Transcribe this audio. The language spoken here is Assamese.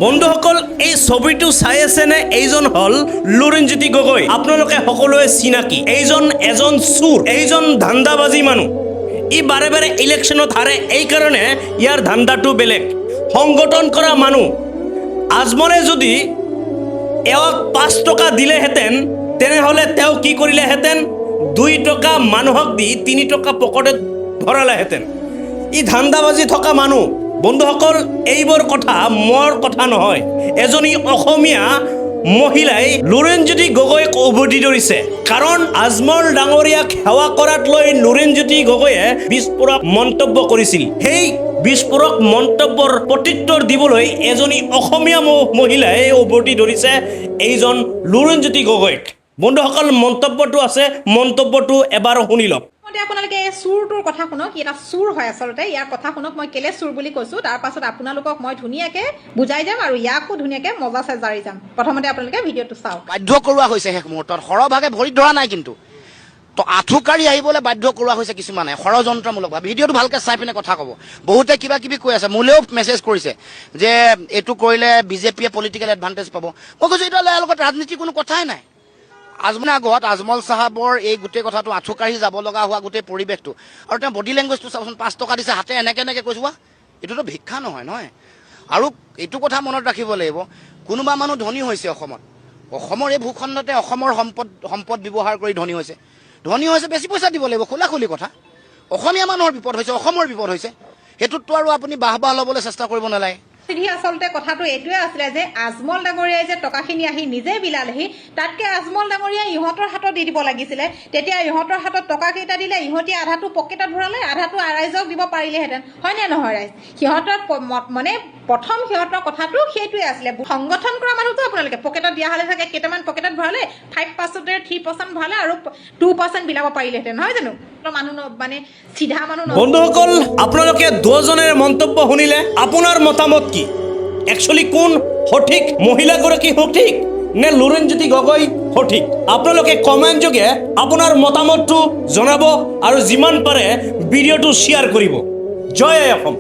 বন্ধুসকল এই ছবিটো চাই আছেনে? এইজন হল লুৰিণজ্যোতি গগৈ। আপোনালোকে সকলোৱে চিনাকি। এইজন এজন চুৰ, এইজন ধান্দাবাজি মানুহ। ই বাৰে বাৰে ইলেকশ্যনত হাৰে, এইকাৰণে ইয়াৰ ধান্দাটো বেলেগ। সংগঠন কৰা মানুহ। আজমলে যদি এওঁক 5 টকা দিলেহেঁতেন তেনেহ'লে তেওঁ কি কৰিলেহেঁতেন? 2 টকা মানুহক দি 3 টকা পকেটত ভৰালেহেঁতেন। ই ধান্দাবাজি থকা মানুহ। বন্ধুসকল এইবোৰ কথা মোৰ কথা নহয়। এজনী অসমীয়া মহিলাই লুৰিণজ্যোতি গগৈক উভতি ধৰিছে। কাৰণ আজমল ডাঙৰীয়াক সেৱা কৰাক লৈ লুৰিণজ্যোতি গগৈয়ে বিস্ফোৰক মন্তব্য কৰিছিল। সেই বিস্ফোৰক মন্তব্যৰ প্ৰত্যুত্তৰ দিবলৈ এজনী অসমীয়া মহিলাই উভতি ধৰিছে এইজন লুৰিণজ্যোতি গগৈক। বন্ধুসকল মন্তব্যটো আছে, মন্তব্যটো এবাৰ শুনি লওক। আপোনালোকে চুৰটোৰ কথা শুনক। এটা চুৰ হয় আচলতে। ইয়াৰ কথা শুনক, মই কেলে চুৰ বুলি কৈছোঁ, তাৰ পাছত আপোনালোকক মই ধুনীয়াকৈ বুজাই যাম আৰু ইয়াকো ধুনীয়াকৈ মজা জাৰি যাম। প্ৰথমতে আপোনালোকে ভিডিঅ'টো চাওক। বাধ্য কৰোৱা হৈছে শেষ মুহূৰ্তত, সৰহভাগে ভৰিত ধৰা নাই, কিন্তু তো আঁঠুকাৰি আহিবলৈ বাধ্য কৰোৱা হৈছে কিছুমানে ষড়যন্ত্ৰমূলকভাৱে। ভিডিঅ'টো ভালকৈ চাই পিনে কথা ক'ব। বহুতে কিবা কিবি কৈ আছে, মোলৈও মেছেজ কৰিছে যে এইটো কৰিলে বিজেপিয়ে পলিটিকেল এডভান্টেজ পাব। মই কৈছোঁ এইটো ইয়াৰ লগত ৰাজনীতিৰ কোনো কথাই নাই। আজমল আগত আজমল চাহাবৰ এই গোটেই কথাটো আঁঠুকাঢ়ি যাব লগা হোৱা গোটেই পৰিৱেশটো আৰু তেওঁ বডি লেংগুৱেজটো চাওকচোন। 5 টকা দিছে, হাতে এনেকৈ কৈছোঁ, এইটোতো ভিক্ষা নহয়। আৰু এইটো কথা মনত ৰাখিব লাগিব, কোনোবা মানুহ ধনী হৈছে অসমৰ এই ভূখণ্ডতে অসমৰ সম্পদ ব্যৱহাৰ কৰি ধনী হৈছে, বেছি পইচা দিব লাগিব, খোলাখুলি কথা। অসমীয়া মানুহৰ বিপদ হৈছে, অসমৰ বিপদ হৈছে, সেইটোততো আৰু আপুনি বাহ ল'বলৈ চেষ্টা কৰিব নালাগে। আচলতে কথাটো এইটোৱে আছিলে যে আজমল ডাঙৰীয়াই যে টকাখিনি আহি নিজে বিলালেহি, তাতকে আজমল ডাঙৰীয়াই ইহঁতৰ হাতত দি দিব লাগিছিলে। তেতিয়া ইহঁতৰ হাতত টকাকেইটা দিলে, ইহঁতি আধাটো পকেটত ভৰালে, আধাটো ৰাইজক দিব পাৰিলেহেঁতেন, হয়নে নহয়? ৰাইজ সিহঁতৰ মানে প্ৰথম সিহঁতৰ কথাটো সেইটোৱে আছিলে। সংগঠন কৰা মানুহটো আপোনালোকে পকেটত দিয়া হ'লে থাকে, কেইটামান পকেটত ভৰালে, 5%, 3% ভৰালে আৰু 2% বিলাব পাৰিলেহেঁতেন, নহয় জানো? মানুহ মানে চিধা মানুহ। বন্ধুসকল আপোনালোকে দুজনেৰ মন্তব্য শুনিলে, আপোনাৰ মতামত কি? একচুৱেলি কোন সঠিক? মহিলাগৰাকী সঠিক নে লুৰিণজ্যোতি গগৈ সঠিক? আপোনালোকে কমেণ্ট যোগে আপোনাৰ মতামতটো জনাব আৰু যিমান পাৰে ভিডিঅ'টো শ্বেয়াৰ কৰিব। জয় অসম।